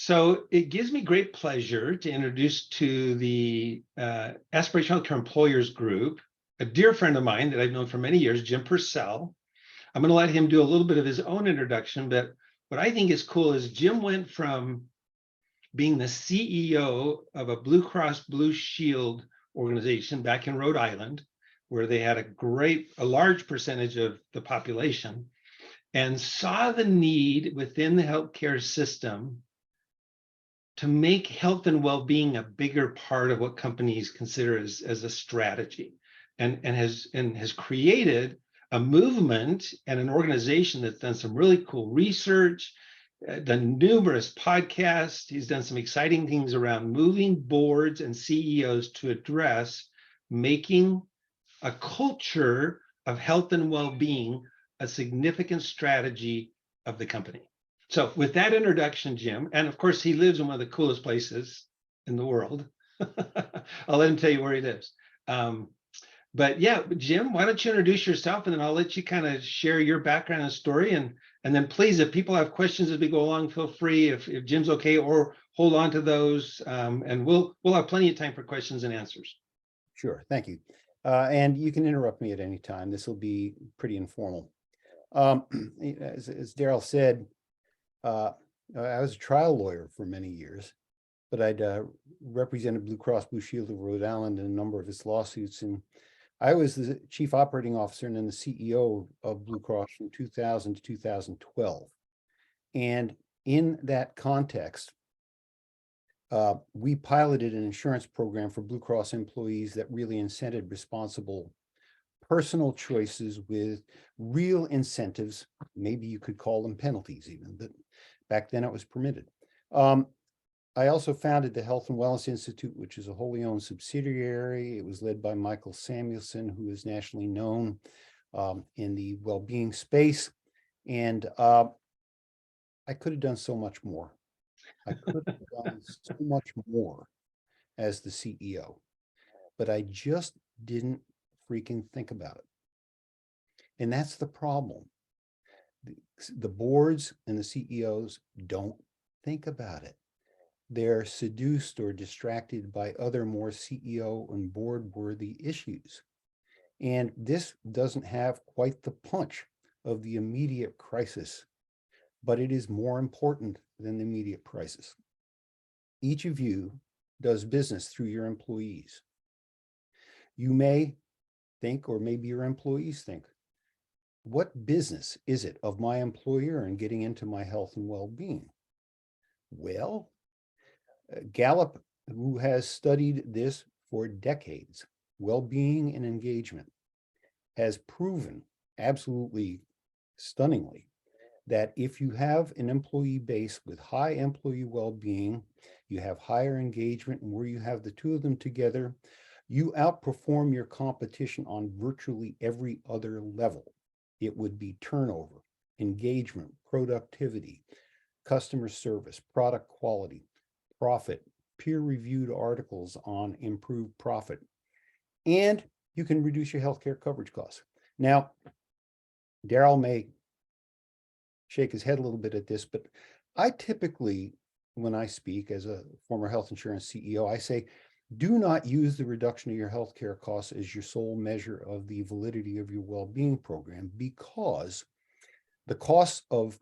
So it gives me great pleasure to introduce to the Aspirational to Employers group, a dear friend of mine that I've known for many years, Jim Purcell. I'm going to let him do a little bit of his own introduction, but what I think is cool is Jim went from being the CEO of a Blue Cross Blue Shield organization back in Rhode Island, where they had a large percentage of the population, and saw the need within the healthcare system to make health and well-being a bigger part of what companies consider as a strategy, and has created a movement and an organization that's done some really cool research, done numerous podcasts. He's done some exciting things around moving boards and CEOs to address making a culture of health and well-being a significant strategy of the company. So with that introduction, Jim, and of course he lives in one of the coolest places in the world. I'll let him tell you where he lives. But yeah, Jim, why don't you introduce yourself, and then I'll let you kind of share your background and story. And then please, if people have questions as we go along, feel free, if Jim's okay, or hold on to those. And we'll have plenty of time for questions and answers. Sure, thank you. And you can interrupt me at any time. This will be pretty informal. As Daryl said, I was a trial lawyer for many years, but I'd represented Blue Cross Blue Shield of Rhode Island in a number of its lawsuits. And I was the chief operating officer and then the CEO of Blue Cross from 2000 to 2012. And in that context, we piloted an insurance program for Blue Cross employees that really incented responsible personal choices with real incentives. Maybe you could call them penalties even, but back then it was permitted. I also founded the Health and Wellness Institute, which is a wholly owned subsidiary. It was led by Michael Samuelson, who is nationally known in the well-being space. And I could have done so much more. I could have done so much more as the CEO, but I just didn't freaking think about it. And that's the problem. The boards and the CEOs don't think about it. They're seduced or distracted by other more CEO and board worthy issues. And this doesn't have quite the punch of the immediate crisis, but it is more important than the immediate crisis. Each of you does business through your employees. You may think, or maybe your employees think, what business is it of my employer in getting into my health and well-being? Well, Gallup, who has studied this for decades, well-being and engagement, has proven absolutely stunningly that if you have an employee base with high employee well-being, you have higher engagement, and where you have the two of them together, you outperform your competition on virtually every other level. It would be turnover, engagement, productivity, customer service, product quality, profit, peer-reviewed articles on improved profit, and you can reduce your healthcare coverage costs. Now, Daryl may shake his head a little bit at this, but I typically, when I speak as a former health insurance CEO, I say, do not use the reduction of your healthcare costs as your sole measure of the validity of your well-being program, because the cost of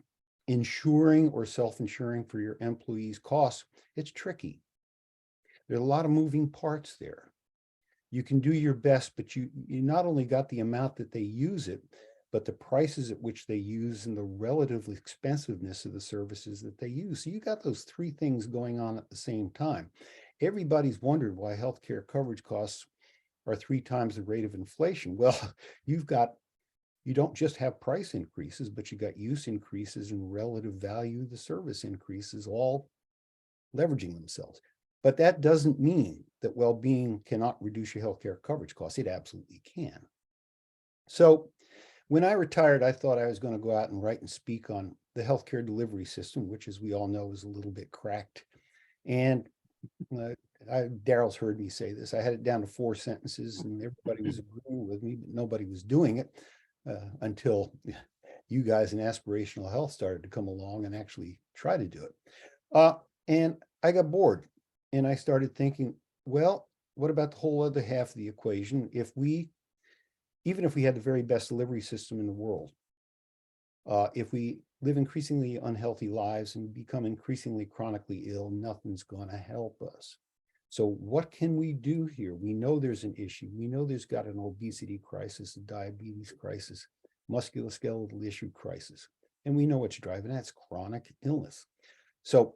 insuring or self-insuring for your employees' costs, it's tricky. There are a lot of moving parts there. You can do your best, but you not only got the amount that they use it, but the prices at which they use and the relative expensiveness of the services that they use. So you got those three things going on at the same time. Everybody's wondered why healthcare coverage costs are 3 times the rate of inflation. Well, you don't just have price increases, but you got use increases and relative value of the service increases, all leveraging themselves. But that doesn't mean that well-being cannot reduce your healthcare coverage costs. It absolutely can. So when I retired, I thought I was going to go out and write and speak on the healthcare delivery system, which, as we all know, is a little bit cracked. And Daryl's heard me say this. I had it down to 4 sentences, and everybody was agreeing with me, but nobody was doing it until you guys in Aspirational Health started to come along and actually try to do it. And I got bored and I started thinking, well, what about the whole other half of the equation? Even if we had the very best delivery system in the world, if we live increasingly unhealthy lives and become increasingly chronically ill, nothing's going to help us. So what can we do here? We know there's an issue. We know there's got an obesity crisis, a diabetes crisis, musculoskeletal issue crisis. And we know what's driving that's chronic illness. So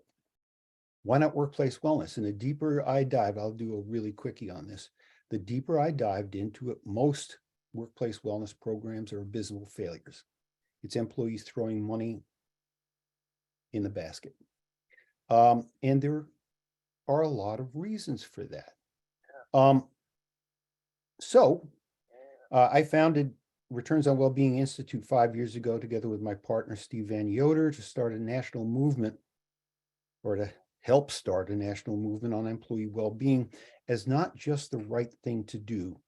why not workplace wellness? And the deeper I dive, I'll do a really quickie on this. The deeper I dived into it, most workplace wellness programs are abysmal failures. It's employees throwing money in the basket. And there are a lot of reasons for that. So I founded Returns on Wellbeing Institute 5 years ago, together with my partner, Steve Van Yoder, to start a national movement, or to help start a national movement on employee well-being as not just the right thing to do,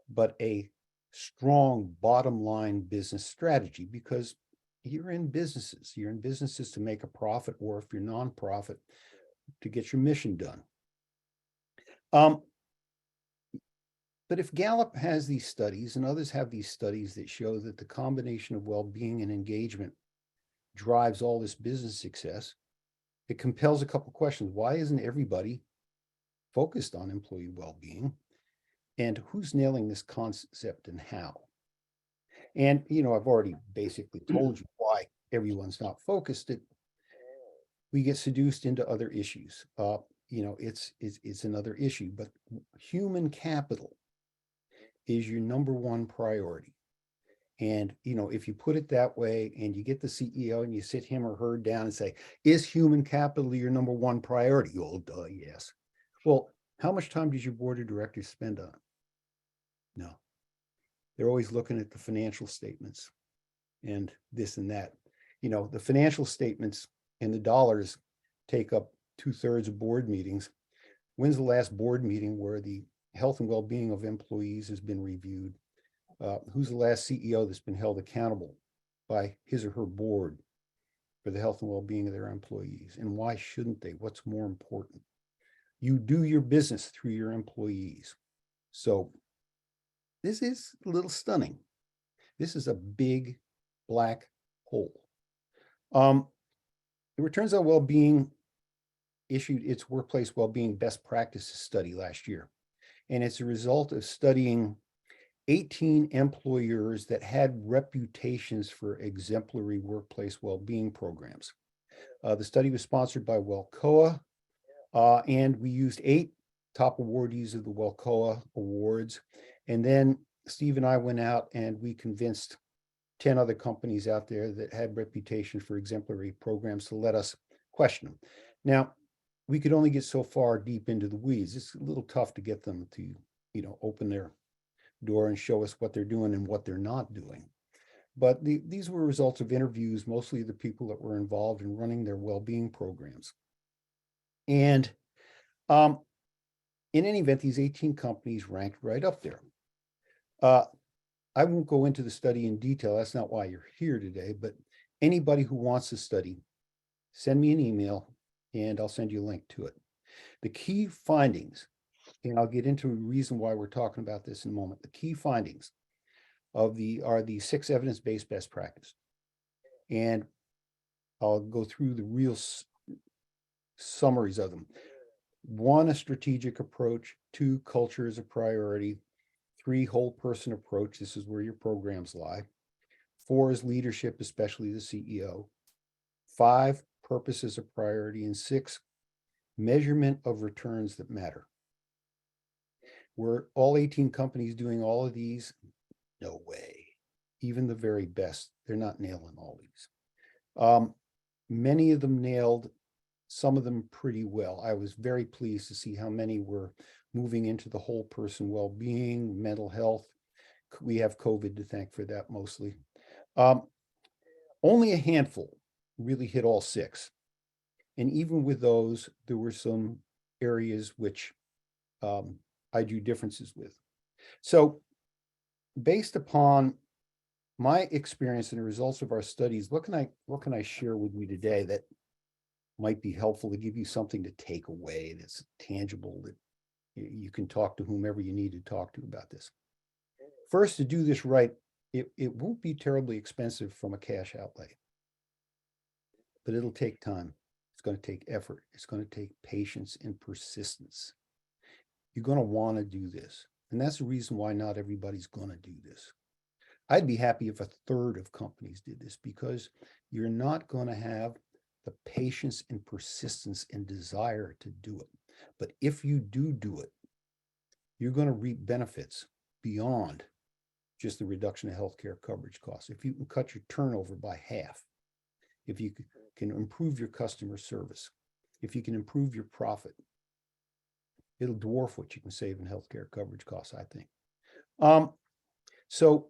but a strong bottom line business strategy, because you're in businesses to make a profit, or if you're nonprofit, to get your mission done. But if Gallup has these studies and others have these studies that show that the combination of well-being and engagement drives all this business success, it compels a couple questions. Why isn't everybody focused on employee well-being? And who's nailing this concept and how? And, I've already basically told you why everyone's not focused. We get seduced into other issues. It's another issue, but human capital is your number one priority. And, if you put it that way and you get the CEO and you sit him or her down and say, is human capital your number one priority? Oh, duh, yes. Well, how much time does your board of directors spend on it? No. They're always looking at the financial statements and this and that. The financial statements and the dollars take up 2/3 of board meetings. When's the last board meeting where the health and well-being of employees has been reviewed? Who's the last CEO that's been held accountable by his or her board for the health and well-being of their employees? And why shouldn't they? What's more important? You do your business through your employees. So this is a little stunning. This is a big black hole. The Returns on Wellbeing issued its workplace well-being best practices study last year. And it's a result of studying 18 employers that had reputations for exemplary workplace well-being programs. The study was sponsored by WellCoa, and we used 8 top awardees of the WellCoa Awards. And then Steve and I went out and we convinced 10 other companies out there that had reputation for exemplary programs to let us question them. Now, we could only get so far deep into the weeds. It's a little tough to get them to, open their door and show us what they're doing and what they're not doing. But these were results of interviews, mostly the people that were involved in running their well-being programs. And in any event, these 18 companies ranked right up there. I won't go into the study in detail. That's not why you're here today. But anybody who wants to study, send me an email and I'll send you a link to it. The key findings, and I'll get into a reason why we're talking about this in a moment. The key findings are the 6 evidence-based best practice. And I'll go through the real summaries of them. 1, a strategic approach. 2, culture is a priority. 3, whole person approach. This is where your programs lie. 4 is leadership, especially the CEO. 5, purpose is a priority. And 6, measurement of returns that matter. Were all 18 companies doing all of these? No way. Even the very best, they're not nailing all these. Many of them nailed some of them pretty well. I was very pleased to see how many were moving into the whole person well-being, mental health. We have COVID to thank for that mostly. Only a handful really hit all 6. And even with those, there were some areas which I drew differences with. So based upon my experience and the results of our studies, what can I share with you today that might be helpful to give you something to take away that's tangible, that you can talk to whomever you need to talk to about this. First, to do this right, it won't be terribly expensive from a cash outlay, but it'll take time. It's going to take effort. It's going to take patience and persistence. You're going to want to do this. And that's the reason why not everybody's going to do this. I'd be happy if a third of companies did this, because you're not going to have the patience and persistence and desire to do it. But if you do it, you're going to reap benefits beyond just the reduction of healthcare coverage costs. If you can cut your turnover by half, if you can improve your customer service, if you can improve your profit, it'll dwarf what you can save in healthcare coverage costs, I think. So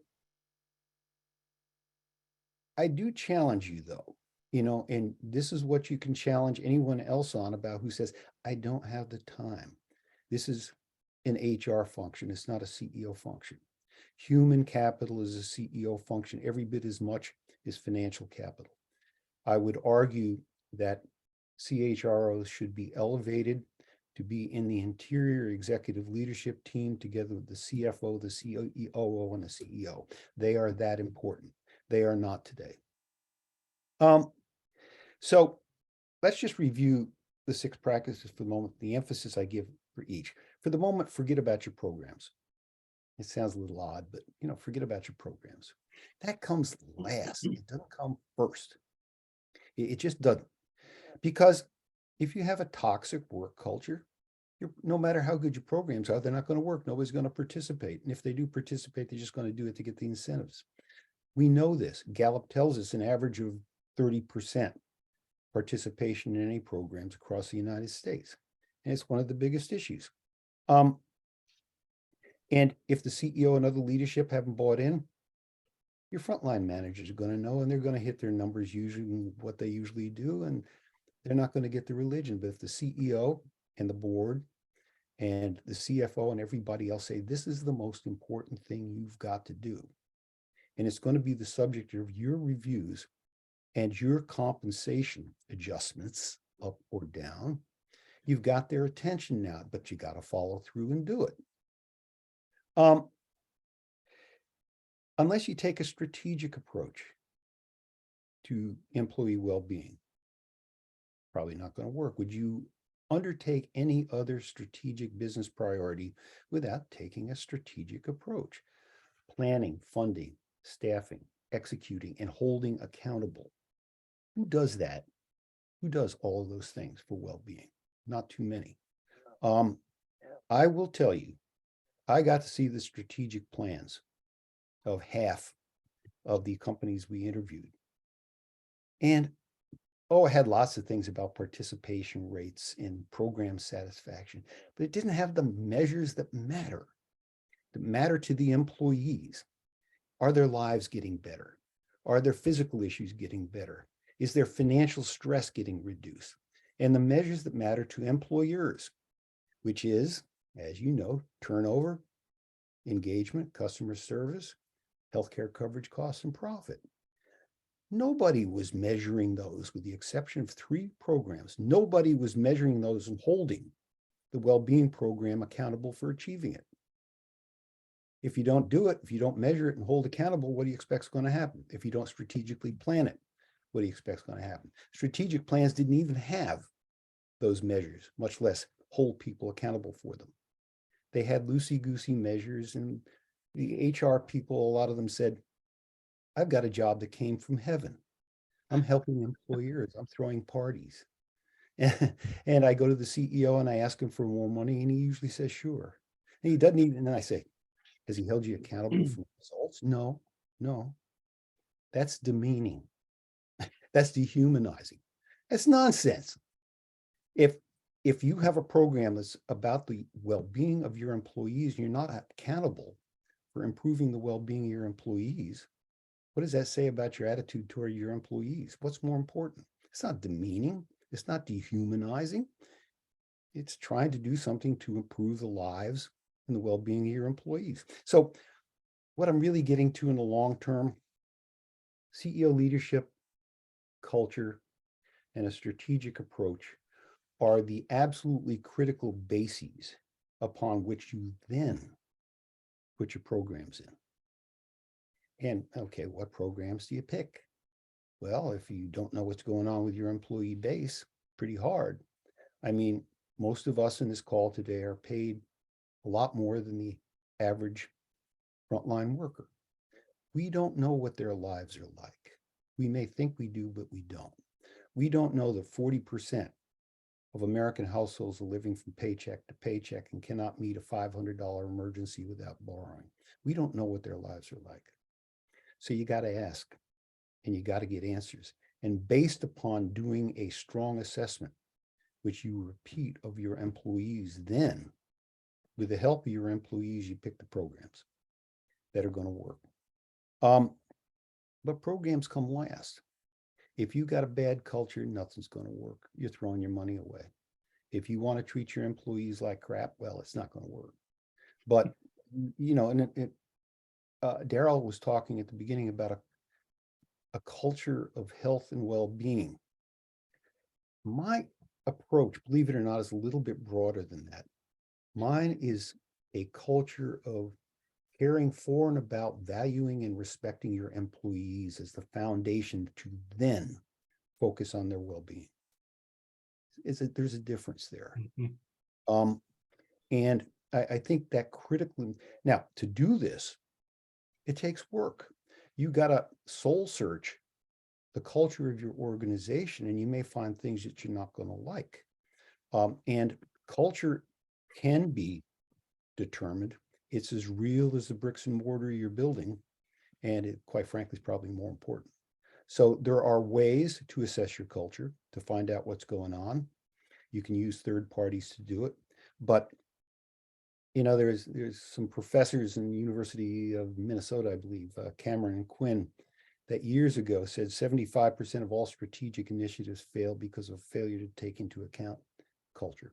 I do challenge you, though, and this is what you can challenge anyone else on about who says, I don't have the time. This is an HR function. It's not a CEO function. Human capital is a CEO function every bit as much as financial capital. I would argue that CHROs should be elevated to be in the interior executive leadership team together with the CFO, the COO, and the CEO. They are that important. They are not today. So let's just review the 6 practices for the moment, the emphasis I give for each. For the moment, forget about your programs. It sounds a little odd, but forget about your programs. That comes last. It doesn't come first. It just doesn't. Because if you have a toxic work culture, no matter how good your programs are, they're not going to work. Nobody's going to participate. And if they do participate, they're just going to do it to get the incentives. We know this. Gallup tells us an average of 30% participation in any programs across the United States. And it's one of the biggest issues. And if the CEO and other leadership haven't bought in, your frontline managers are going to know, and they're going to hit their numbers usually what they usually do, and they're not going to get the religion. But if the CEO and the board and the CFO and everybody else say, this is the most important thing you've got to do, and it's going to be the subject of your reviews and your compensation adjustments up or down, you've got their attention now, but you got to follow through and do it. Unless you take a strategic approach to employee well-being, probably not going to work. Would you undertake any other strategic business priority without taking a strategic approach? Planning, funding, staffing, executing, and holding accountable. Who does that? Who does all of those things for well-being? Not too many. I will tell you, I got to see the strategic plans of half of the companies we interviewed. And I had lots of things about participation rates and program satisfaction, but it didn't have the measures that matter to the employees. Are their lives getting better? Are their physical issues getting better? Is their financial stress getting reduced? And the measures that matter to employers, which is, as you know, turnover, engagement, customer service, healthcare coverage costs, and profit. Nobody was measuring those, with the exception of 3 programs. Nobody was measuring those and holding the well-being program accountable for achieving it. If you don't do it, if you don't measure it and hold accountable, what do you expect is going to happen? If you don't strategically plan it, what do you expect is going to happen? Strategic plans didn't even have those measures, much less hold people accountable for them. They had loosey-goosey measures, and the HR people, a lot of them said, I've got a job that came from heaven. I'm helping employers. I'm throwing parties. And I go to the CEO and I ask him for more money, and he usually says, sure. And he doesn't even, and then I say, has he held you accountable for results? No. That's demeaning. That's dehumanizing. That's nonsense. If you have a program that's about the well-being of your employees, and you're not accountable for improving the well-being of your employees, what does that say about your attitude toward your employees? What's more important? It's not demeaning. It's not dehumanizing. It's trying to do something to improve the lives and the well-being of your employees. So what I'm really getting to in the long term, CEO leadership, culture, and a strategic approach are the absolutely critical bases upon which you then put your programs in. And okay, what programs do you pick? Well, if you don't know what's going on with your employee base, pretty hard. I mean, most of us in this call today are paid a lot more than the average frontline worker. We don't know what their lives are like. We may think we do, but we don't. We don't know that 40% of American households are living from paycheck to paycheck and cannot meet a $500 emergency without borrowing. We don't know what their lives are like. So you got to ask, and you got to get answers. And based upon doing a strong assessment, which you repeat of your employees, then with the help of your employees, you pick the programs that are going to work. But programs come last. If you got a bad culture, nothing's going to work. You're throwing your money away. If you want to treat your employees like crap, well, it's not going to work. But, you know, and Daryl was talking at the beginning about a culture of health and well-being. My approach, believe it or not, is a little bit broader than that. Mine is a culture of caring for and about valuing and respecting your employees as the foundation to then focus on their well-being. There's a difference there. Mm-hmm. And I think that critically, now to do this, it takes work. You got to soul search the culture of your organization, and you may find things that you're not going to like. And culture can be determined. It's as real as the bricks and mortar you're building, and it, quite frankly, is probably more important. So there are ways to assess your culture to find out what's going on. You can use third parties to do it, but you know, there's some professors in the University of Minnesota, I believe, Cameron and Quinn, that years ago said 75% of all strategic initiatives fail because of failure to take into account culture.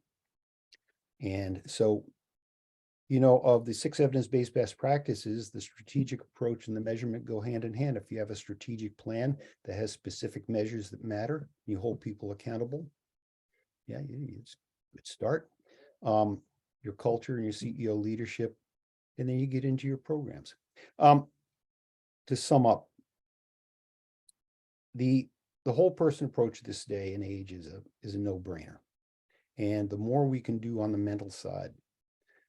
And so, you know, of the 6 evidence-based best practices, the strategic approach and the measurement go hand in hand. If you have a strategic plan that has specific measures that matter, you hold people accountable. Yeah, it's a good start. Your culture and your CEO leadership, and then you get into your programs. To sum up, the whole person approach this day and age is a no-brainer. And the more we can do on the mental side,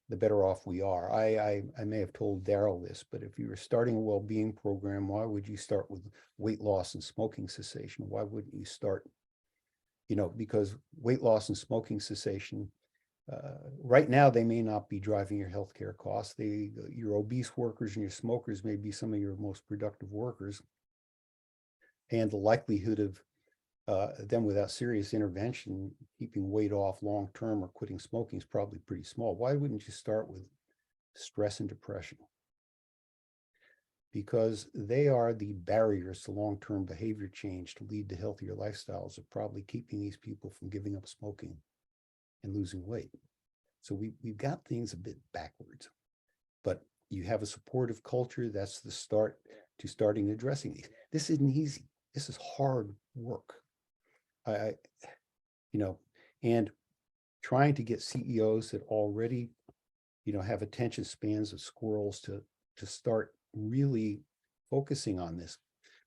the better off we are. I may have told Daryl this, but if you were starting a well-being program, why would you start with weight loss and smoking cessation? Why wouldn't you start, you know, because weight loss and smoking cessation, right now, they may not be driving your healthcare costs. Your obese workers and your smokers may be some of your most productive workers. And the likelihood of them without serious intervention, keeping weight off long-term or quitting smoking is probably pretty small. Why wouldn't you start with stress and depression? Because they are the barriers to long-term behavior change to lead to healthier lifestyles of probably keeping these people from giving up smoking and losing weight. So we've got things a bit backwards, but you have a supportive culture. That's the start to starting addressing these. This isn't easy. This is hard work. You know, and trying to get CEOs that already, you know, have attention spans of squirrels to start really focusing on this.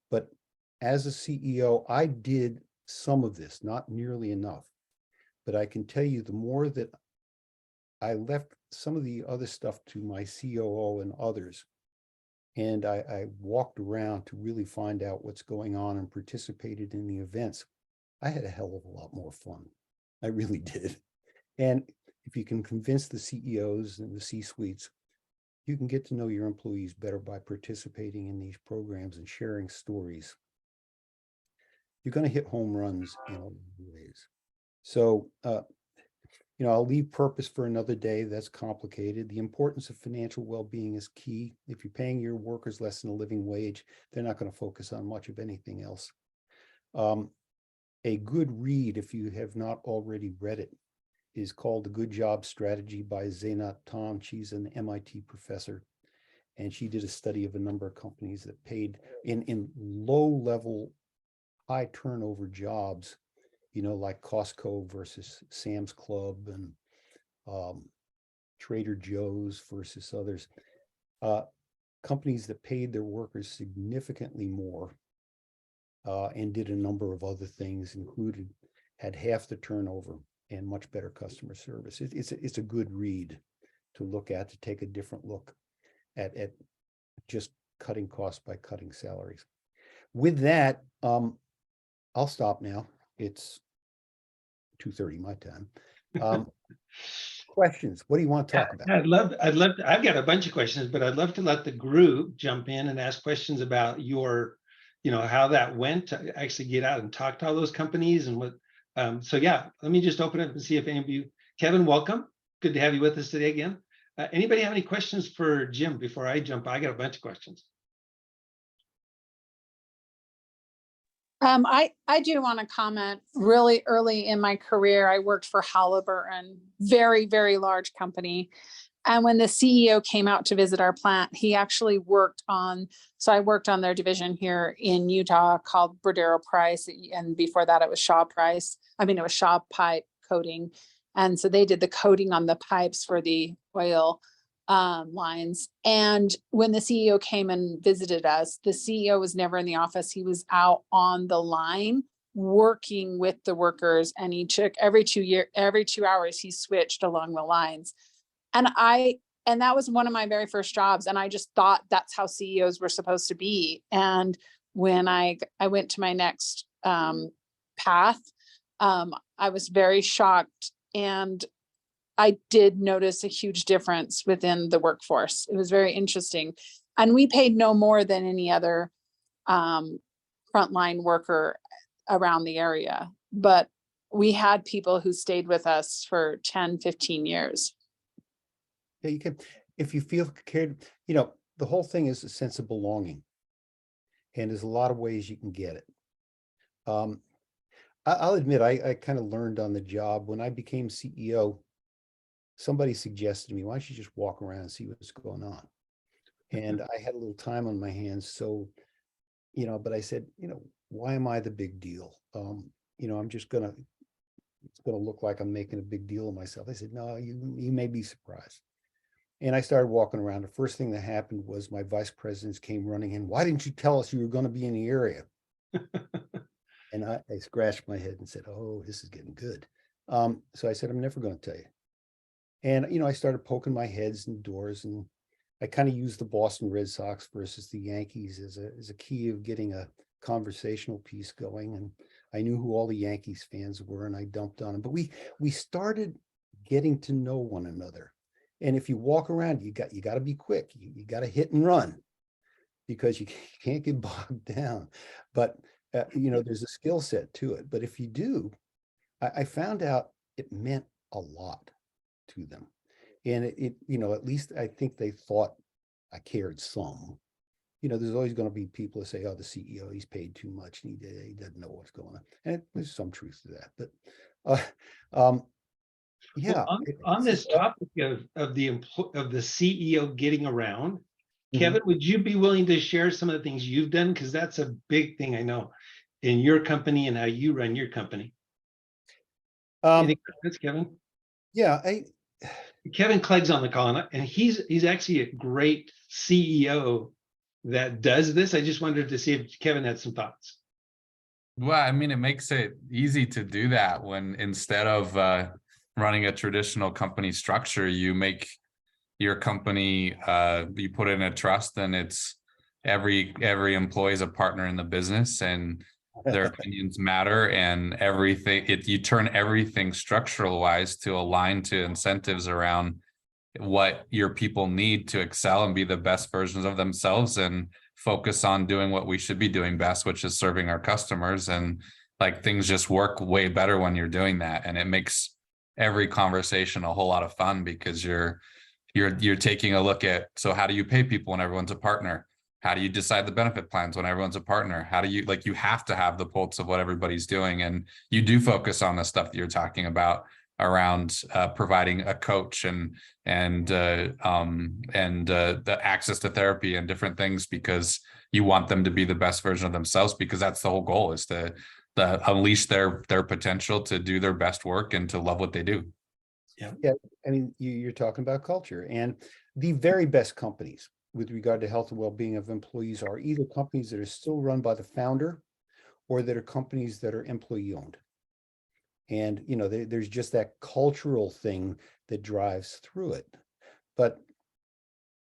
But as a CEO, I did some of this, not nearly enough. But I can tell you, the more that I left some of the other stuff to my COO and others, and I walked around to really find out what's going on and participated in the events, I had a hell of a lot more fun. I really did. And if you can convince the CEOs and the C-suites, you can get to know your employees better by participating in these programs and sharing stories. You're going to hit home runs in all ways. So, you know, I'll leave purpose for another day. That's complicated. The importance of financial well-being is key. If you're paying your workers less than a living wage, they're not going to focus on much of anything else. A good read, if you have not already read it, is called The Good Job Strategy by Zainat Tom. She's an MIT professor, and she did a study of a number of companies that paid in low-level, high turnover jobs, like Costco versus Sam's Club and Trader Joe's versus others, companies that paid their workers significantly more and did a number of other things, had half the turnover and much better customer service. It's a good read to look at, to take a different look at just cutting costs by cutting salaries. With that, I'll stop now. It's 2:30 my time. Questions? What do you want to talk about? I've got a bunch of questions, but I'd love to let the group jump in and ask questions about your, how that went to actually get out and talk to all those companies and what. So yeah, let me just open up and see if any of you, Kevin, welcome. Good to have you with us today again. Anybody have any questions for Jim before I jump? I got a bunch of questions. I do want to comment. Really early in my career, I worked for Halliburton, very, very large company. And when the CEO came out to visit our plant, he actually worked on, so I worked on their division here in Utah called Brodero Price. And before that, it was Shaw Price. It was Shaw Pipe Coating. And so they did the coating on the pipes for the oil lines. And when the CEO came and visited us, the CEO was never in the office. He was out on the line working with the workers, and he took every 2 hours, he switched along the lines. And that was one of my very first jobs. And I just thought that's how CEOs were supposed to be. And when I went to my next path, I was very shocked. And I did notice a huge difference within the workforce. It was very interesting. And we paid no more than any other frontline worker around the area. But we had people who stayed with us for 10, 15 years. Yeah, you can, if you feel cared, the whole thing is a sense of belonging. And there's a lot of ways you can get it. I'll admit, I kind of learned on the job. When I became CEO, somebody suggested to me, why don't you just walk around and see what's going on? And I had a little time on my hands. So, but I said, why am I the big deal? I'm just it's going to look like I'm making a big deal of myself. I said, no, you may be surprised. And I started walking around. The first thing that happened was my vice presidents came running in. Why didn't you tell us you were going to be in the area? And I scratched my head and said, oh, this is getting good. So I said, I'm never going to tell you. And, I started poking my heads in doors, and I kind of used the Boston Red Sox versus the Yankees as a key of getting a conversational piece going. And I knew who all the Yankees fans were, and I dumped on them. But we started getting to know one another. And if you walk around, you got to be quick. You got to hit and run, because you can't get bogged down. But there's a skill set to it. But if you do, I found out it meant a lot to them. And it at least I think they thought I cared some. There's always going to be people that say, oh, the CEO, he's paid too much and he doesn't know what's going on. And there's some truth to that. But yeah. Well, on this topic of the CEO getting around, Kevin, would you be willing to share some of the things you've done? Because that's a big thing, I know, in your company and how you run your company. Any comments, Kevin? Yeah, Kevin Clegg's on the call, and he's actually a great CEO that does this. I just wanted to see if Kevin had some thoughts. Well, it makes it easy to do that when instead of running a traditional company structure, you make your company, you put in a trust, and it's every employee is a partner in the business, and their opinions matter, and everything, you turn everything structural wise to align to incentives around what your people need to excel and be the best versions of themselves, and focus on doing what we should be doing best, which is serving our customers. And things just work way better when you're doing that. And it makes every conversation a whole lot of fun, because you're taking a look at, so how do you pay people when everyone's a partner? How do you decide the benefit plans when everyone's a partner? How do you, you have to have the pulse of what everybody's doing. And you do focus on the stuff that you're talking about around providing a coach and the access to therapy and different things, because you want them to be the best version of themselves, because that's the whole goal, is to unleash their potential to do their best work and to love what they do. Yeah, I mean, you're talking about culture, and the very best companies with regard to health and well-being of employees are either companies that are still run by the founder or that are companies that are employee owned. And, you know, there's just that cultural thing that drives through it. But,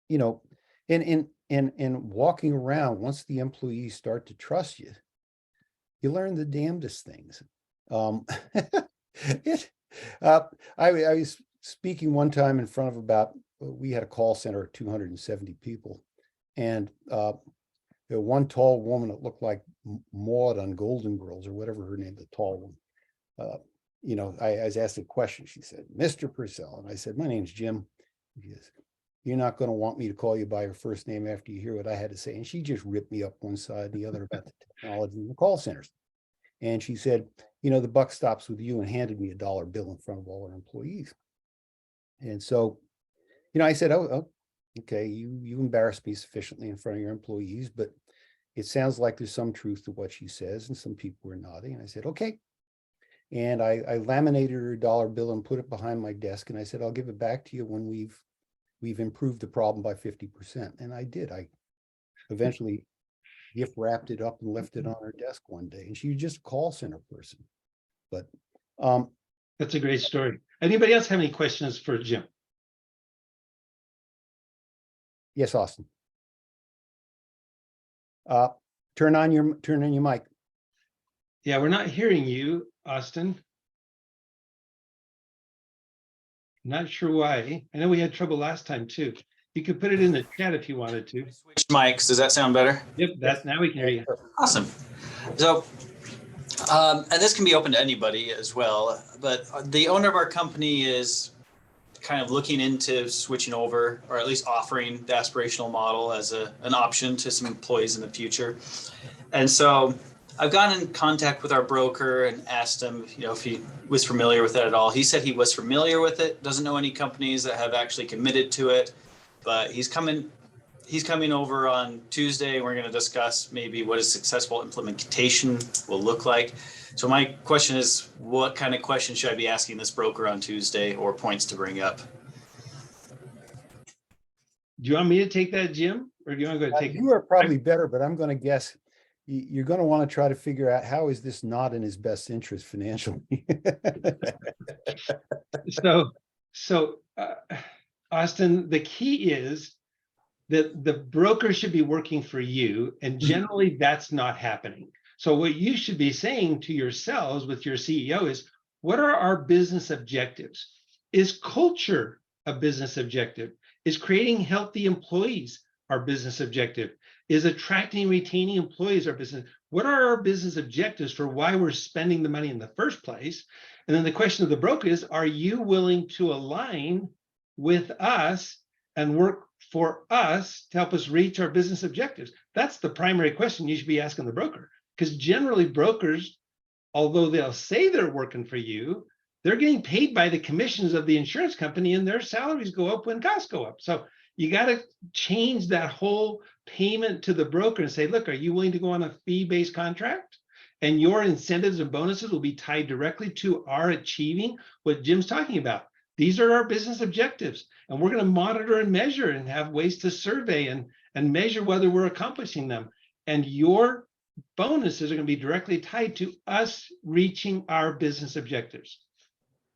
you know, in walking around, once the employees start to trust you, you learn the damnedest things. I was speaking one time in front of we had a call center of 270 people, and one tall woman that looked like Maud on Golden Girls or whatever her name, the tall one. You know, I was asked a question. She said, "Mr. Purcell," and I said, "My name's Jim." She says, "You're not going to want me to call you by your first name after you hear what I had to say." And she just ripped me up one side and the other about the technology in the call centers. And she said, "You know, the buck stops with you," and handed me a $1 bill in front of all her employees. And so, you know, I said, "Oh, okay, you embarrassed me sufficiently in front of your employees, but it sounds like there's some truth to what she says." And some people were nodding. And I said, "Okay." And I laminated her $1 bill and put it behind my desk. And I said, "I'll give it back to you when we've improved the problem by 50%. And I did. I eventually gift wrapped it up and left it on her desk one day. And she was just a call center person. But that's a great story. Anybody else have any questions for Jim? Yes, Austin. Turn on your mic. Yeah, we're not hearing you, Austin. Not sure why. I know we had trouble last time too. You could put it in the chat if you wanted to. Switch mics. Does that sound better? Yep, now we can hear you. Awesome. So, and this can be open to anybody as well, but the owner of our company is kind of looking into switching over, or at least offering the aspirational model as an option to some employees in the future. And so I've gotten in contact with our broker and asked him, you know, if he was familiar with it at all. He said he was familiar with it, doesn't know any companies that have actually committed to it, but he's coming over on Tuesday. We're going to discuss maybe what a successful implementation will look like. So my question is, what kind of questions should I be asking this broker on Tuesday, or points to bring up? Do you want me to take that, Jim? Or do you want to go take it? You are probably better, but I'm going to guess you're going to want to try to figure out how is this not in his best interest financially. So Austin, the key is that the broker should be working for you, and generally that's not happening. So what you should be saying to yourselves with your CEO is, what are our business objectives? Is culture a business objective? Is creating healthy employees our business objective? Is attracting and retaining employees our business? What are our business objectives for why we're spending the money in the first place? And then the question of the broker is, are you willing to align with us and work for us to help us reach our business objectives? That's the primary question you should be asking the broker, because generally brokers, although they'll say they're working for you, they're getting paid by the commissions of the insurance company, and their salaries go up when costs go up. So you got to change that whole payment to the broker and say, look, are you willing to go on a fee-based contract? And your incentives and bonuses will be tied directly to our achieving what Jim's talking about. These are our business objectives, and we're going to monitor and measure and have ways to survey and measure whether we're accomplishing them. And your bonuses are going to be directly tied to us reaching our business objectives.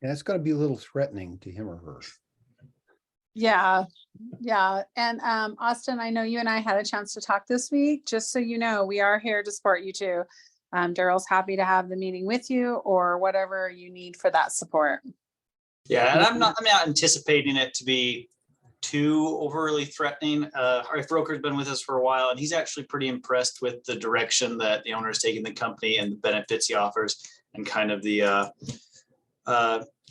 And it's going to be a little threatening to him or her. Yeah. And Austin, I know you and I had a chance to talk this week. Just so you know, we are here to support you too. Daryl's happy to have the meeting with you or whatever you need for that support. Yeah, and I'm not anticipating it to be too overly threatening. Our broker's been with us for a while, and he's actually pretty impressed with the direction that the owner is taking the company and the benefits he offers, and kind of the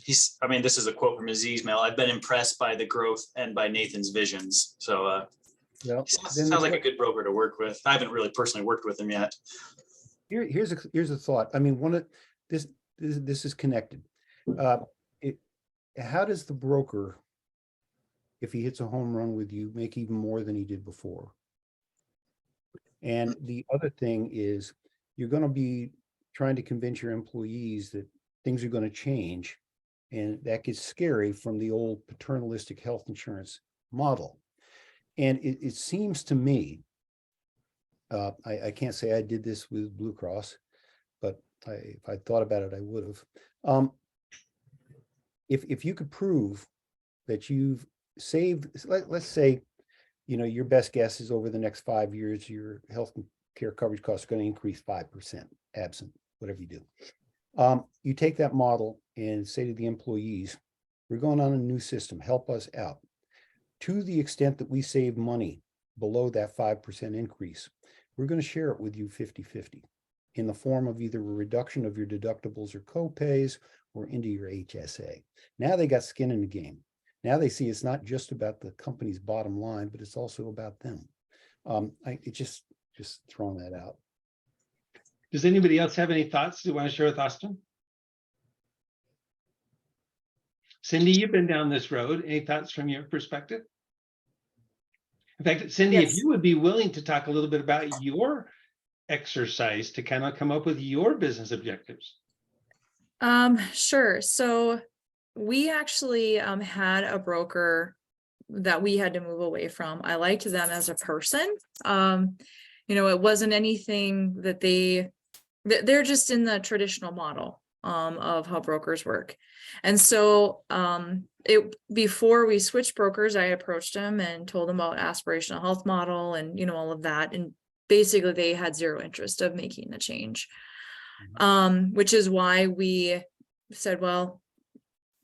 this is a quote from his email. "I've been impressed by the growth and by Nathan's visions." So sounds like a good broker to work with. I haven't really personally worked with him yet. Here's a thought. I mean, this is connected. How does the broker, if he hits a home run with you, make even more than he did before? And the other thing is, you're going to be trying to convince your employees that things are going to change. And that gets scary from the old paternalistic health insurance model. And it seems to me, I can't say I did this with Blue Cross, but if I thought about it, I would have. If you could prove that you've saved, let's say, your best guess is over the next 5 years, your health care coverage costs are going to increase 5%, absent whatever you do. You take that model and say to the employees, we're going on a new system, help us out. To the extent that we save money below that 5% increase, we're going to share it with you 50-50 in the form of either a reduction of your deductibles or co-pays or into your HSA. Now they got skin in the game. Now they see it's not just about the company's bottom line, but it's also about them. It's just throwing that out. Does anybody else have any thoughts you want to share with Austin? Cindy, you've been down this road. Any thoughts from your perspective? In fact, Cindy, if Yes. you would be willing to talk a little bit about your exercise to kind of come up with your business objectives. Sure. So we actually had a broker that we had to move away from. I liked them as a person. It wasn't anything that they're just in the traditional model of how brokers work. And so before we switched brokers, I approached them and told them about aspirational health model and all of that. And basically they had zero interest of making the change. Which is why we said, well,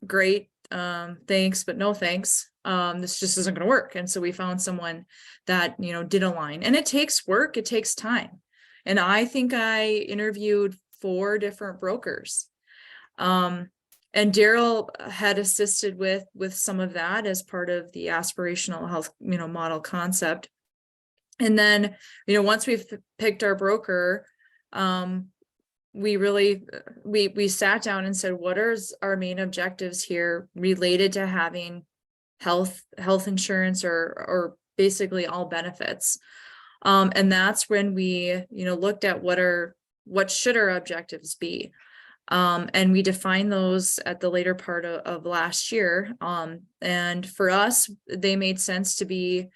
great, thanks, but no thanks. This just isn't going to work. And so we found someone that, did align, and it takes work. It takes time. And I think I interviewed 4 different brokers. And Daryl had assisted with some of that as part of the aspirational health, model concept. And then, once we've picked our broker, we sat down and said, what are our main objectives here related to having health insurance or basically all benefits. And that's when we, looked at what should our objectives be. And we defined those at the later part of last year. And for us, they made sense to be,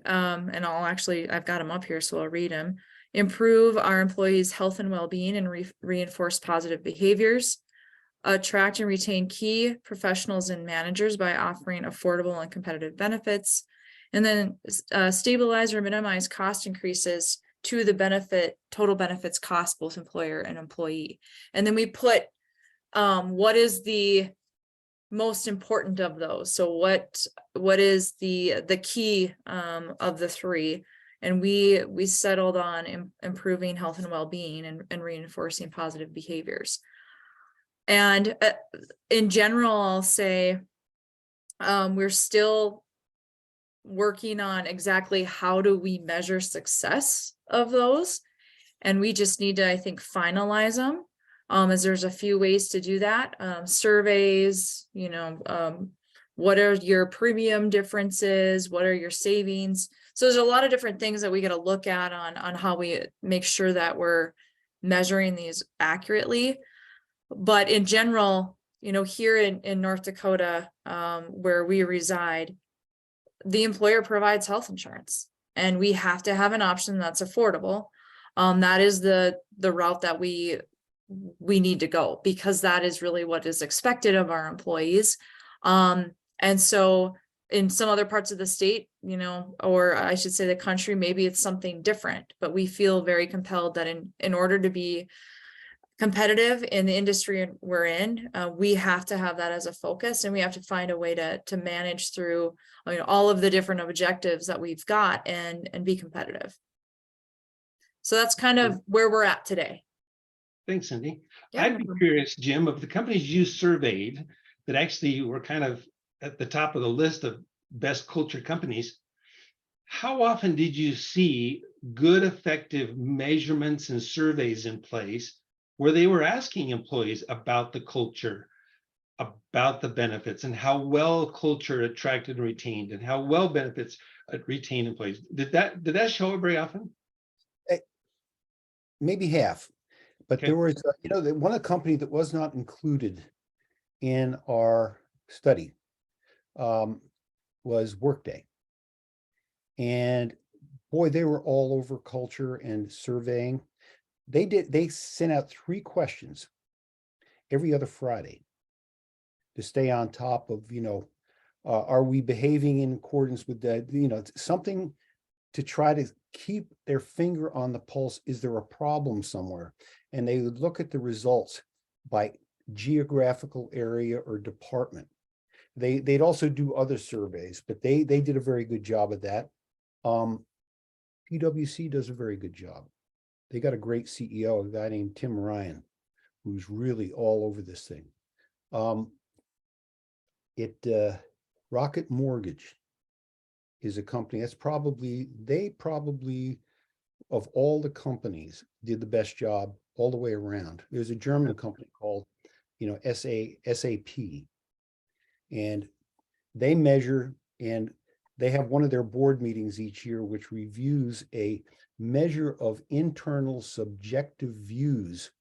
and I've got them up here, so I'll read them. Improve our employees' health and well-being and reinforce positive behaviors. Attract and retain key professionals and managers by offering affordable and competitive benefits. And then stabilize or minimize cost increases to the total benefits cost, both employer and employee. And then we put what is the most important of those. So what is the key of the 3? And we settled on improving health and well-being and reinforcing positive behaviors. And in general, I'll say we're still working on exactly how do we measure success of those. And we just need to, I think, finalize them. As there's a few ways to do that. Surveys, what are your premium differences? What are your savings? So there's a lot of different things that we got to look at on how we make sure that we're measuring these accurately. But in general, here in North Dakota, where we reside, the employer provides health insurance, and we have to have an option that's affordable. That is the route that we need to go, because that is really what is expected of our employees. And so in some other parts of the state, or I should say the country, maybe it's something different, but we feel very compelled that in order to be competitive in the industry we're in, we have to have that as a focus, and we have to find a way to manage through all of the different objectives that we've got and be competitive. So that's kind of where we're at today. Thanks, Cindy. Yeah. I'd be curious, Jim, of the companies you surveyed that actually were kind of at the top of the list of best culture companies, how often did you see good, effective measurements and surveys in place where they were asking employees about the culture, about the benefits, and how well culture attracted and retained, and how well benefits retain employees? Did that show up very often? Maybe half. But Okay. there was, one of the company that was not included in our study was Workday. And boy, they were all over culture and surveying. They sent out 3 questions every other Friday to stay on top of, are we behaving in accordance with that, something to try to keep their finger on the pulse. Is there a problem somewhere? And they would look at the results by geographical area or department. They'd also do other surveys, but they did a very good job of that. PwC does a very good job. They got a great CEO, a guy named Tim Ryan, who's really all over this thing. Rocket Mortgage is a company that's probably of all the companies did the best job all the way around. There's a German company called, SAP, and they measure, and they have one of their board meetings each year, which reviews a measure of internal subjective views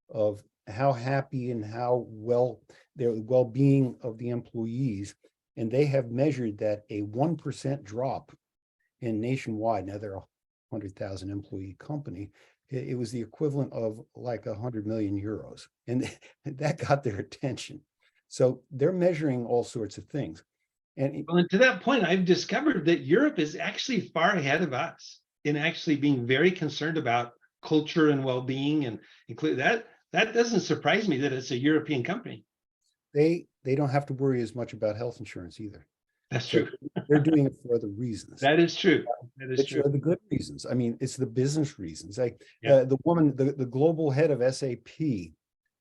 of how happy and how well their well-being of the employees. And they have measured that a 1% drop in nationwide. Now they're a 100,000 employee company. It was the equivalent of like 100 million euros. And that got their attention. So they're measuring all sorts of things. And Well, and to that point, I've discovered that Europe is actually far ahead of us in actually being very concerned about culture and well-being, and include that. That doesn't surprise me that it's a European company. they don't have to worry as much about health insurance either. That's So true. they're doing it for other reasons. That is true. That is Which true. are the good reasons. I mean, it's the business reasons. Yeah. The woman, the global head of SAP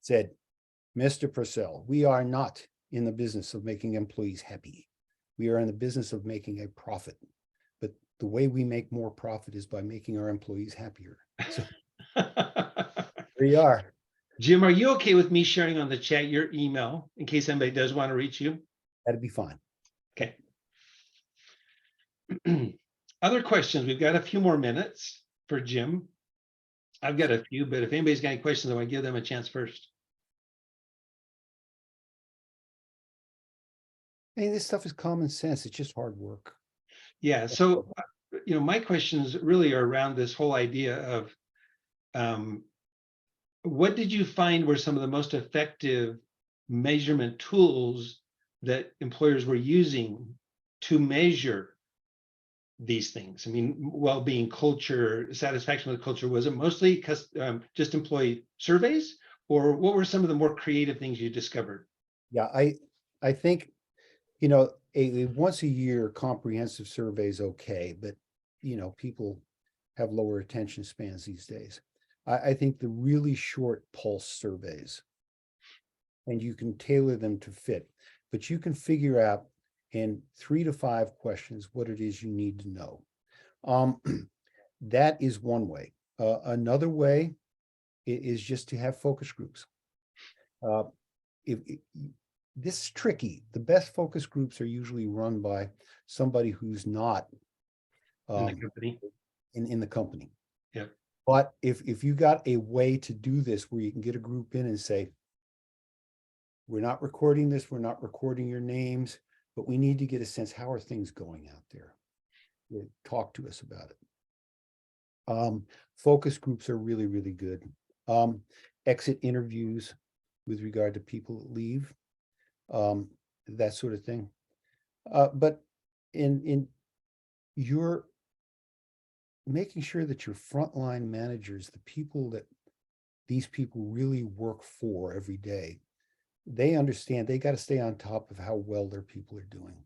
said, Mr. Purcell, we are not in the business of making employees happy. We are in the business of making a profit. But the way we make more profit is by making our employees happier. So there you are. Jim, are you okay with me sharing on the chat your email in case anybody does want to reach you? That'd be fine. Okay. Other questions? We've got a few more minutes for Jim. I've got a few, but if anybody's got any questions, I want to give them a chance first. Hey, this stuff is common sense. It's just hard work. Yeah. So, my questions really are around this whole idea of what did you find were some of the most effective measurement tools that employers were using to measure these things? I mean, well-being, culture, satisfaction with culture. Was it mostly just employee surveys, or what were some of the more creative things you discovered? Yeah, I think, a once a year comprehensive survey is okay, but people have lower attention spans these days. I think the really short pulse surveys, and you can tailor them to fit, but you can figure out in 3 to 5 questions what it is you need to know. That is one way. Another way is just to have focus groups. This is tricky. The best focus groups are usually run by somebody who's not In the company. in the company. Yeah. But if you got a way to do this where you can get a group in and say, we're not recording this, we're not recording your names, but we need to get a sense, how are things going out there? Talk to us about it. Focus groups are really, really good. Exit interviews with regard to people that leave, that sort of thing. But in your making sure that your frontline managers, the people that these people really work for every day, they understand they got to stay on top of how well their people are doing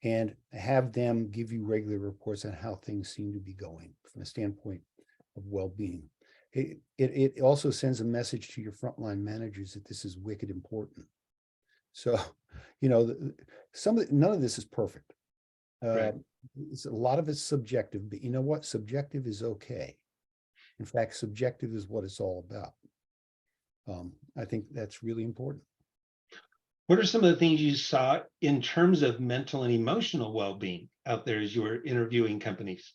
and have them give you regular reports on how things seem to be going from a standpoint of well-being. It also sends a message to your frontline managers that this is wicked important. So, none of this is perfect. Right. A lot of it's subjective, but you know what? Subjective is okay. In fact, subjective is what it's all about. I think that's really important. What are some of the things you saw in terms of mental and emotional well-being out there as you were interviewing companies?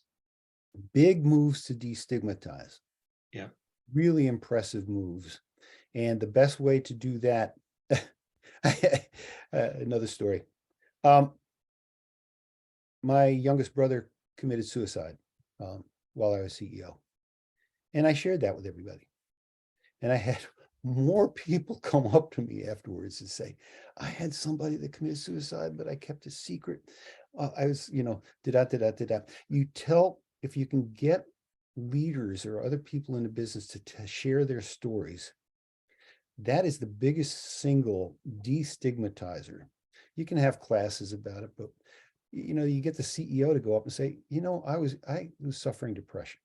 Big moves to destigmatize. Yeah. really impressive moves. And the best way to do that, another story. My youngest brother committed suicide while I was CEO. And I shared that with everybody. And I had more people come up to me afterwards and say, I had somebody that committed suicide, but I kept it secret. I was, da-da. You tell, if you can get leaders or other people in the business to share their stories, that is the biggest single destigmatizer. You can have classes about it, but you get the CEO to go up and say, I was suffering depression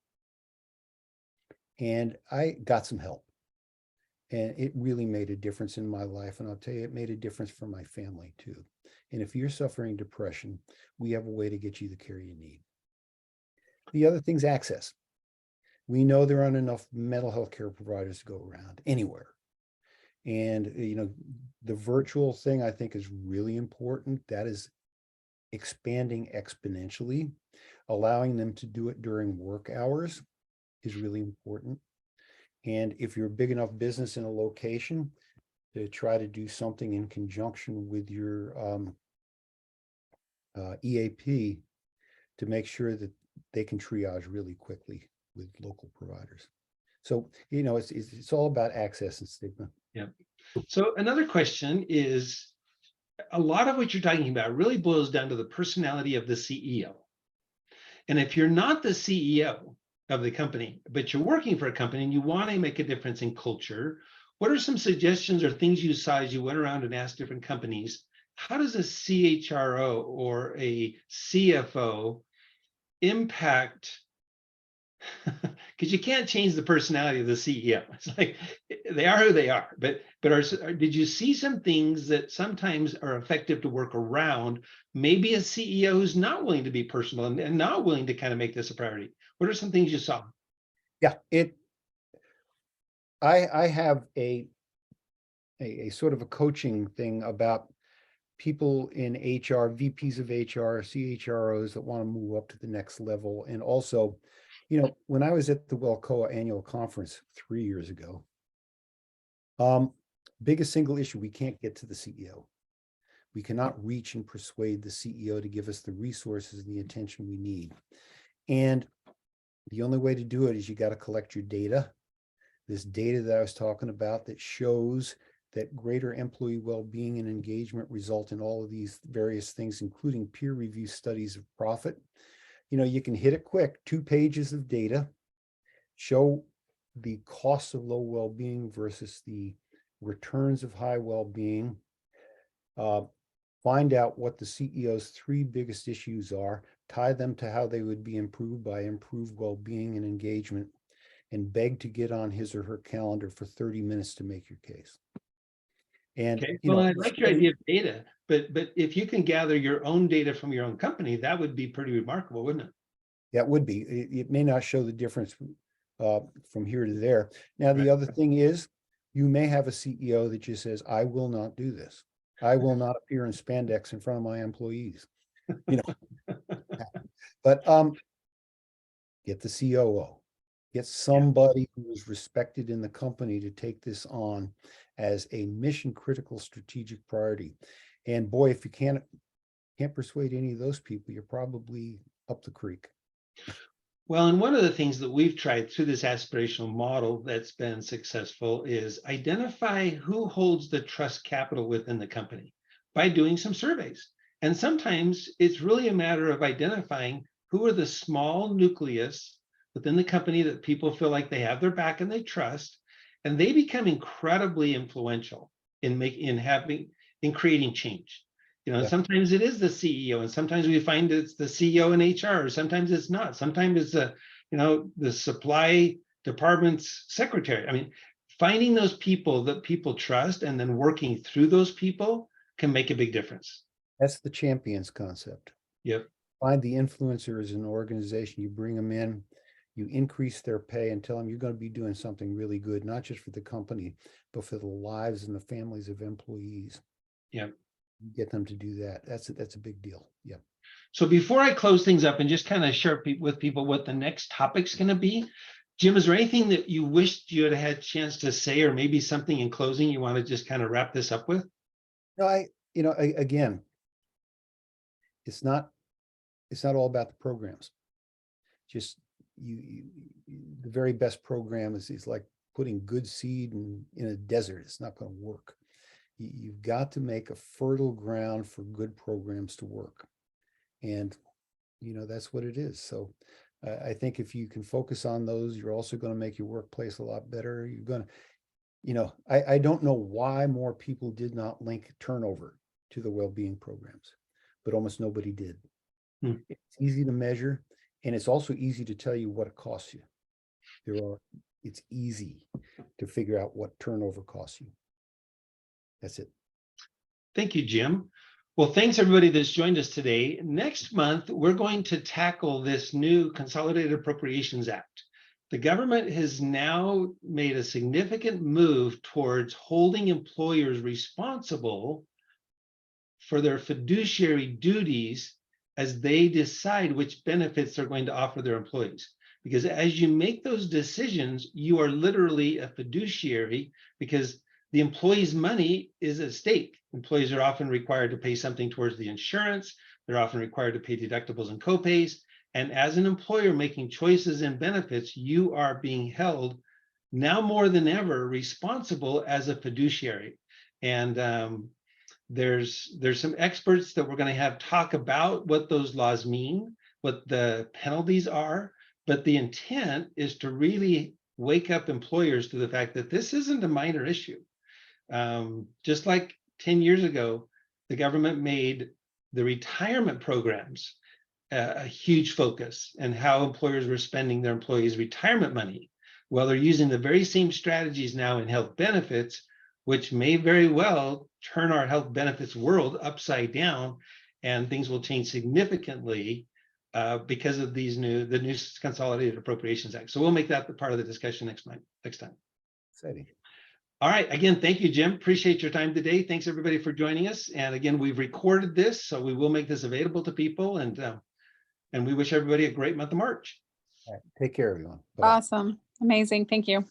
and I got some help. And it really made a difference in my life. And I'll tell you, it made a difference for my family too. And if you're suffering depression, we have a way to get you the care you need. The other thing's access. We know there aren't enough mental health care providers to go around anywhere. And, the virtual thing I think is really important. That is expanding exponentially. Allowing them to do it during work hours is really important. And if you're a big enough business in a location, to try to do something in conjunction with your EAP to make sure that they can triage really quickly with local providers. So, it's all about access and stigma. Yeah. So another question is, a lot of what you're talking about really boils down to the personality of the CEO. And if you're not the CEO of the company, but you're working for a company and you want to make a difference in culture, what are some suggestions or things you saw as you went around and asked different companies? How does a CHRO or a CFO impact? Because you can't change the personality of the CEO. It's like they are who they are. But did you see some things that sometimes are effective to work around? Maybe a CEO who's not willing to be personal and not willing to kind of make this a priority. What are some things you saw? Yeah, I have a sort of a coaching thing about people in HR, VPs of HR, CHROs that want to move up to the next level. And also, when I was at the Wellcoa annual conference 3 years ago, biggest single issue, we can't get to the CEO. We cannot reach and persuade the CEO to give us the resources and the attention we need. And the only way to do it is you got to collect your data. This data that I was talking about that shows that greater employee well-being and engagement result in all of these various things, including peer review studies of profit. You can hit it quick, 2 pages of data, show the costs of low well-being versus the returns of high well-being, find out what the CEO's 3 biggest issues are, tie them to how they would be improved by improved well-being and engagement, and beg to get on his or her calendar for 30 minutes to make your case. And okay, well, I like your idea of data, but if you can gather your own data from your own company, that would be pretty remarkable, wouldn't it? That would be. It may not show the difference from here to there. Now, the other thing is, you may have a CEO that just says, I will not do this. I will not appear in spandex in front of my employees. But get the COO. Get somebody who is respected in the company to take this on as a mission critical strategic priority. And boy, if you can't persuade any of those people, you're probably up the creek. Well, and one of the things that we've tried through this aspirational model that's been successful is identify who holds the trust capital within the company by doing some surveys. And sometimes it's really a matter of identifying who are the small nucleus within the company that people feel like they have their back and they trust, and they become incredibly influential in creating change. Sometimes it is the CEO, and sometimes we find it's the CEO in HR, or sometimes it's not. Sometimes it's the supply department's secretary. I mean, finding those people that people trust and then working through those people can make a big difference. That's the champions concept. Yep. Find the influencers in an organization, you bring them in, you increase their pay and tell them you're going to be doing something really good, not just for the company, but for the lives and the families of employees. Yeah. Get them to do that. That's a big deal. Yeah. So before I close things up and just kind of share with people what the next topic's going to be, Jim, is there anything that you wished you had had a chance to say, or maybe something in closing you want to just kind of wrap this up with? No, again, it's not all about the programs. Just the very best program is like putting good seed in a desert. It's not going to work. You've got to make a fertile ground for good programs to work. And, that's what it is. So I think if you can focus on those, you're also going to make your workplace a lot better. You're going to, I don't know why more people did not link turnover to the well-being programs, but almost nobody did. It's easy to measure, and it's also easy to tell you what it costs you. It's easy to figure out what turnover costs you. That's it. Thank you, Jim. Well, thanks everybody that's joined us today. Next month, we're going to tackle this new Consolidated Appropriations Act. The government has now made a significant move towards holding employers responsible for their fiduciary duties as they decide which benefits they're going to offer their employees. Because as you make those decisions, you are literally a fiduciary, because the employee's money is at stake. Employees are often required to pay something towards the insurance. They're often required to pay deductibles and copays. And as an employer making choices and benefits, you are being held now more than ever responsible as a fiduciary. And there's some experts that we're going to have talk about what those laws mean, what the penalties are, but the intent is to really wake up employers to the fact that this isn't a minor issue. Just like 10 years ago, the government made the retirement programs a huge focus, and how employers were spending their employees' retirement money. Well, they're using the very same strategies now in health benefits, which may very well turn our health benefits world upside down, and things will change significantly because of the new Consolidated Appropriations Act. So we'll make that the part of the discussion next time. Exciting. All right. Again, thank you, Jim. Appreciate your time today. Thanks everybody for joining us. And again, we've recorded this, so we will make this available to people. And we wish everybody a great month of March. All right. Take care, everyone. Bye-bye. Awesome. Amazing. Thank you.